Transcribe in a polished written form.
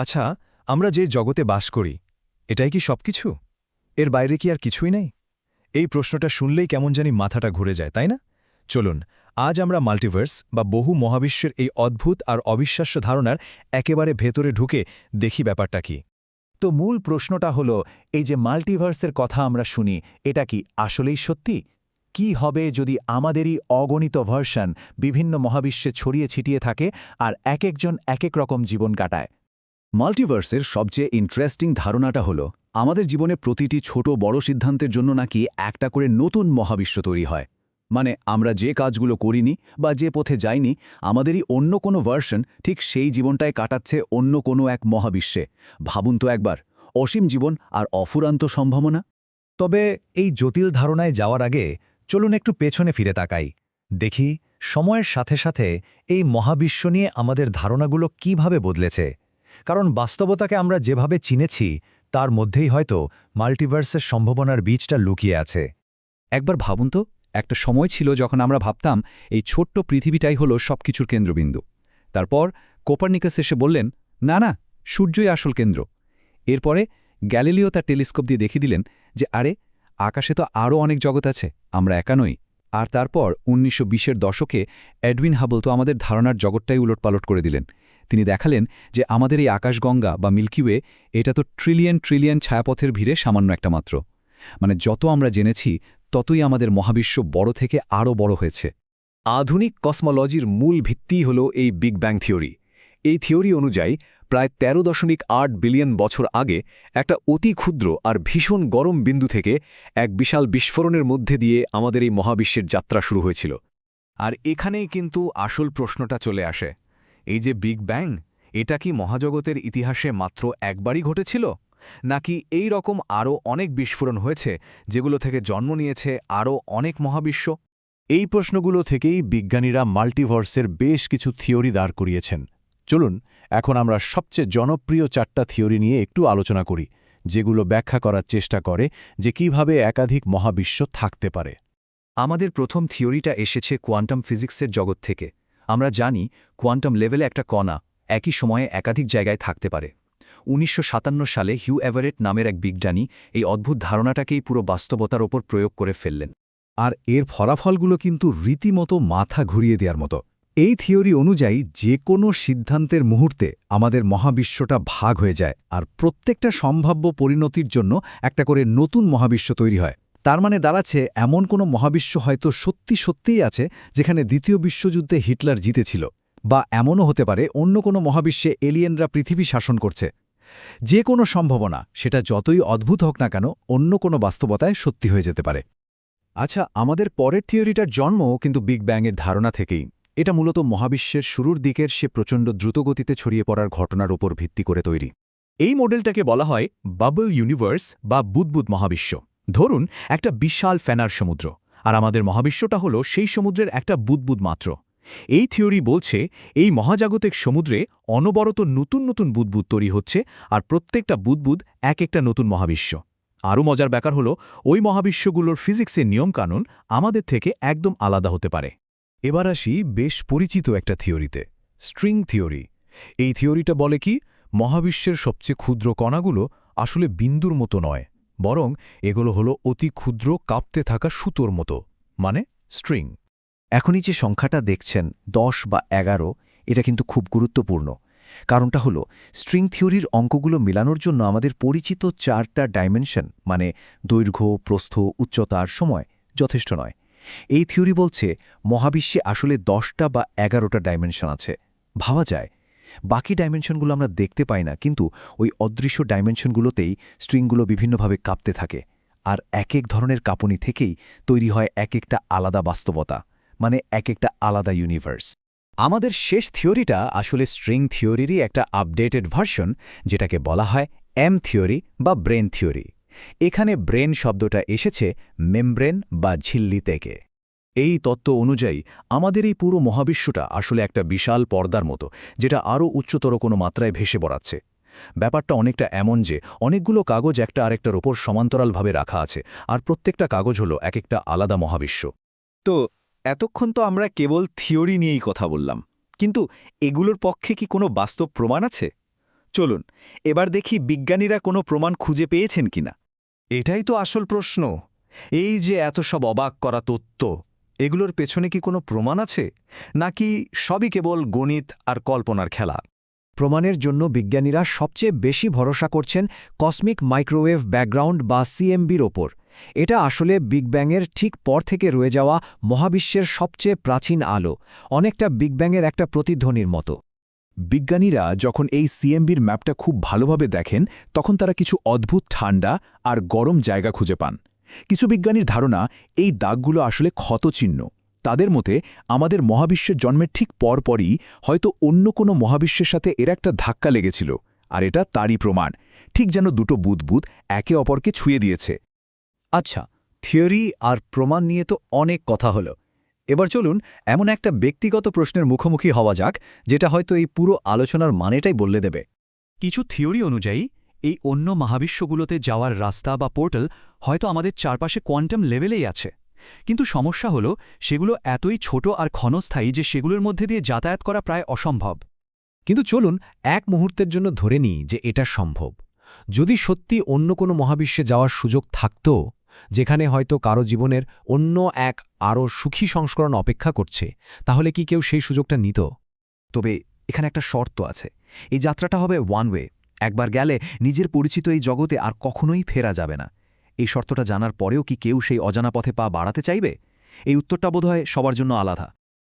আচ্ছা, আমরা যে জগতে বাস করি এটাই কি সবকিছু? এর বাইরে কি আর কিছুই নেই? এই প্রশ্নটা শুনলেই কেমন জানি মাথাটা ঘুরে যায়, তাই না? চলুন, আজ আমরা মাল্টিভার্স বা বহু মহাবিশ্বের এই অদ্ভুত আর অবিশ্বাস্য ধারণার একেবারে ভেতরে ঢুকে দেখি ব্যাপারটা কি। তো মূল প্রশ্নটা হলো, এই যে মাল্টিভার্সের কথা আমরা শুনি, এটা কি আসলেই সত্যি? কি হবে যদি আমাদেরই অগণিত ভার্সন বিভিন্ন মহাবিশ্বে ছড়িয়ে ছিটিয়ে থাকে আর একজন এক রকম জীবন কাটায়? মাল্টিভার্সের সবচেয়ে ইন্টারেস্টিং ধারণাটা হলো আমাদের জীবনে প্রতিটি ছোট বড় সিদ্ধান্তের জন্য নাকি একটা করে নতুন মহাবিশ্ব তৈরি হয়। মানে আমরা যে কাজগুলো করিনি বা যে পথে যাইনি, আমাদেরই অন্য কোনো ভার্সন ঠিক সেই জীবনটায় কাটাচ্ছে অন্য কোনো এক মহাবিশ্বে। ভাবুন তো একবার, অসীম জীবন আর অফুরান্ত সম্ভাবনা। তবে এই জটিল ধারণায় যাওয়ার আগে চলুন একটু পেছনে ফিরে তাকাই। দেখি সময়ের সাথে সাথে এই মহাবিশ্ব নিয়ে আমাদের ধারণাগুলো কিভাবে বদলেছে। কারণ বাস্তবতাকে আমরা যেভাবে চিনেছি তার মধ্যেই হয়তো মাল্টিভার্সের সম্ভাবনার বীজটা লুকিয়ে আছে। একবার ভাবুন তো, একটা সময় ছিল যখন আমরা ভাবতাম এই ছোট্ট পৃথিবীটাই হলো সবকিছুর কেন্দ্রবিন্দু। তারপর কোপারনিকাস এসে বললেন, না না, সূর্যই আসল কেন্দ্র। এরপরে গ্যালিলিও তার টেলিস্কোপ দিয়ে দেখিয়ে দিলেন যে আরে, আকাশে তো আরও অনেক জগৎ আছে, আমরা একা নই। আর তারপর ১৯২০-এর দশকে এডউইন হাবল তো আমাদের ধারণার জগৎটাই উলটপালট করে দিলেন। তিনি দেখালেন যে আমাদের এই আকাশগঙ্গা বা মিল্কিওয়ে, এটা তো ট্রিলিয়ন ট্রিলিয়ন ছায়াপথের ভিড়ে সামান্য একটা মাত্র। মানে যত আমরা জেনেছি ততই আমাদের মহাবিশ্ব বড় থেকে আরও বড় হয়েছে। আধুনিক কসমোলজির মূল ভিত্তিই হল এই বিগ ব্যাং থিওরি। এই থিওরি অনুযায়ী প্রায় ১৩.৮ বিলিয়ন বছর আগে একটা অতি ক্ষুদ্র আর ভীষণ গরম বিন্দু থেকে এক বিশাল বিস্ফোরণের মধ্যে দিয়ে আমাদের এই মহাবিশ্বের যাত্রা শুরু হয়েছিল। আর এখানেই কিন্তু আসল প্রশ্নটা চলে আসে, এই যে বিগ ব্যাং, এটা কি মহাজগতের ইতিহাসে মাত্র একবারই ঘটেছিল, নাকি এই রকম আরও অনেক বিস্ফোরণ হয়েছে যেগুলো থেকে জন্ম নিয়েছে আরও অনেক মহাবিশ্ব? এই প্রশ্নগুলো থেকেই বিজ্ঞানীরা মাল্টিভার্সের বেশ কিছু থিওরি দাঁড় করিয়েছেন। চলুন এখন আমরা সবচেয়ে জনপ্রিয় ৪টা থিওরি নিয়ে একটু আলোচনা করি, যেগুলো ব্যাখ্যা করার চেষ্টা করে যে কিভাবে একাধিক মহাবিশ্ব থাকতে পারে। আমাদের প্রথম থিওরিটা এসেছে কোয়ান্টাম ফিজিক্সের জগৎ থেকে। আমরা জানি কোয়ান্টাম লেভেলে একটা কণা একই সময়ে একাধিক জায়গায় থাকতে পারে। ১৯৫৭ সালে হিউ এভারেট নামের এক বিজ্ঞানী এই অদ্ভুত ধারণাটাকেই পুরো বাস্তবতার ওপর প্রয়োগ করে ফেললেন। আর এর ফলাফলগুলো কিন্তু রীতিমতো মাথা ঘুরিয়ে দেওয়ার মতো। এই থিওরি অনুযায়ী যে কোনো সিদ্ধান্তের মুহূর্তে আমাদের মহাবিশ্বটা ভাগ হয়ে যায় আর প্রত্যেকটা সম্ভাব্য পরিণতির জন্য একটা করে নতুন মহাবিশ্ব তৈরি হয়। তার মানে দাঁড়াচ্ছে এমন কোনো মহাবিশ্ব হয়তো সত্যি সত্যিই আছে যেখানে দ্বিতীয় বিশ্বযুদ্ধে হিটলার জিতেছিল, বা এমনও হতে পারে অন্য কোনো মহাবিশ্বে এলিয়েনরা পৃথিবী শাসন করছে। যে কোনো সম্ভাবনা, সেটা যতই অদ্ভুত হোক না কেন, অন্য কোনো বাস্তবতায় সত্যি হয়ে যেতে পারে। আচ্ছা, আমাদের পরের থিওরিটার জন্মও কিন্তু বিগ ব্যাংয়ের ধারণা থেকেই। এটা মূলত মহাবিশ্বের শুরুর দিকের সে প্রচণ্ড দ্রুতগতিতে ছড়িয়ে পড়ার ঘটনার ওপর ভিত্তি করে তৈরি। এই মডেলটাকে বলা হয় বাবল ইউনিভার্স বা বুদবুদ মহাবিশ্ব। ধরুন একটা বিশাল ফ্যানার সমুদ্র, আর আমাদের মহাবিশ্বটা হলো সেই সমুদ্রের একটা বুদবুদ মাত্র। এই থিওরি বলছে এই মহাজাগতিক সমুদ্রে অনবরত নতুন নতুন বুদবুদ তৈরি হচ্ছে, আর প্রত্যেকটা বুদবুদ এক একটা নতুন মহাবিশ্ব। আরও মজার ব্যাপার হলো ওই মহাবিশ্বগুলোর ফিজিক্সের নিয়মকানুন আমাদের থেকে একদম আলাদা হতে পারে। এবার আসি বেশ পরিচিত একটা থিওরিতে, স্ট্রিং থিওরি। এই থিওরিটা বলে কি, মহাবিশ্বের সবচেয়ে ক্ষুদ্র কণাগুলো আসলে বিন্দুর মতো নয়, বরং এগুলো হলো অতি ক্ষুদ্র কাঁপতে থাকা সুতোর মতো, মানে স্ট্রিং। এখনই যে সংখ্যাটা দেখছেন ১০ বা ১১, এটা কিন্তু খুব গুরুত্বপূর্ণ। কারণটা হলো স্ট্রিং থিওরির অঙ্কগুলো মেলানোর জন্য আমাদের পরিচিত ৪টা ডাইমেনশন, মানে দৈর্ঘ্য, প্রস্থ, উচ্চতা আর সময় যথেষ্ট নয়। এই থিওরি বলছে মহাবিশ্বে আসলে ১০টা বা ১১টা ডাইমেনশন আছে। ভাবা যায়, বাকি ডাইমেনশনগুলো আমরা দেখতে পাই না, কিন্তু ওই অদৃশ্য ডাইমেনশনগুলোতেই স্ট্রিংগুলো বিভিন্নভাবে কাঁপতে থাকে। আর এক এক ধরনের কাঁপুনি থেকেই তৈরি হয় এক একটা আলাদা বাস্তবতা, মানে এক একটা আলাদা ইউনিভার্স। আমাদের শেষ থিওরিটা আসলে স্ট্রিং থিওরিরই একটা আপডেটেড ভার্সন, যেটাকে বলা হয় এম থিওরি বা ব্রেন থিওরি। এখানে ব্রেন শব্দটা এসেছে মেমব্রেন বা ঝিল্লি থেকে। এই তত্ত্ব অনুযায়ী আমাদের এই পুরো মহাবিশ্বটা আসলে একটা বিশাল পর্দার মতো, যেটা আরও উচ্চতর কোনো মাত্রায় ভেসে বেড়াচ্ছে। ব্যাপারটা অনেকটা এমন যে অনেকগুলো কাগজ একটা আরেকটার ওপর সমান্তরালভাবে রাখা আছে, আর প্রত্যেকটা কাগজ হলো এক একটা আলাদা মহাবিশ্ব। তো এতক্ষণ তো আমরা কেবল থিওরি নিয়েই কথা বললাম, কিন্তু এগুলোর পক্ষে কি কোনো বাস্তব প্রমাণ আছে? চলুন এবার দেখি বিজ্ঞানীরা কোনো প্রমাণ খুঁজে পেয়েছেন কিনা। এটাই তো আসল প্রশ্ন। এই যে এত সব অবাক করা তথ্য, এগুলোর পেছনে কি কোনো প্রমাণ আছে, নাকি সবই কেবল গণিত আর কল্পনার খেলা? প্রমাণের জন্য বিজ্ঞানীরা সবচেয়ে বেশি ভরসা করছেন কসমিক মাইক্রোওয়েভ ব্যাকগ্রাউন্ড বা সিএমবির ওপর। এটা আসলে বিগ ব্যাংয়ের ঠিক পর থেকে রয়ে যাওয়া মহাবিশ্বের সবচেয়ে প্রাচীন আলো, অনেকটা বিগ ব্যাংয়ের একটা প্রতিধ্বনির মতো। বিজ্ঞানীরা যখন এই সিএমবির ম্যাপটা খুব ভালোভাবে দেখেন, তখন তারা কিছু অদ্ভুত ঠান্ডা আর গরম জায়গা খুঁজে পান। কিছু বিজ্ঞানীর ধারণা এই দাগগুলো আসলে ক্ষতচিহ্ন। তাদের মতে আমাদের মহাবিশ্বের জন্মের ঠিক পরপরই হয়তো অন্য কোনো মহাবিশ্বের সাথে এর একটা ধাক্কা লেগেছিল, আর এটা তারই প্রমাণ, ঠিক যেন দুটো বুদবুদ একে অপরকে ছুঁয়ে দিয়েছে। আচ্ছা, থিওরি আর প্রমাণ নিয়ে তো অনেক কথা হলো। এবার চলুন এমন একটা ব্যক্তিগত প্রশ্নের মুখোমুখি হওয়া যাক, যেটা হয়তো এই পুরো আলোচনার মানেটাই বদলে দেবে। কিছু থিওরি অনুযায়ী এই অন্য মহাবিশ্বগুলোতে যাওয়ার রাস্তা বা পোর্টাল হয়তো আমাদের চারপাশে কোয়ান্টাম লেভেলেই আছে, কিন্তু সমস্যা হলো সেগুলো এতই ছোট আর ক্ষণস্থায়ী যে সেগুলোর মধ্যে দিয়ে যাতায়াত করা প্রায় অসম্ভব। কিন্তু চলুন এক মুহূর্তের জন্য ধরে নিই যে এটা সম্ভব। যদি সত্যি অন্য কোনো মহাবিশ্বে যাওয়ার সুযোগ থাকত, যেখানে হয়তো কারো জীবনের অন্য এক আরও সুখী সংস্করণ অপেক্ষা করছে, তাহলে কি কেউ সেই সুযোগটা নিত? তবে এখানে একটা শর্ত আছে। এই যাত্রাটা হবে ওয়ান ওয়ে। একবার গেলে নিজের পরিচিত এই জগতে আর কখনোই ফেরা যাবে না। এই শর্তটা জানার পরেও কি কেউ সেই অজানা পথে পা বাড়াতে চাইবে? এই উত্তরটা বোধহয় সবার জন্য আলাদা।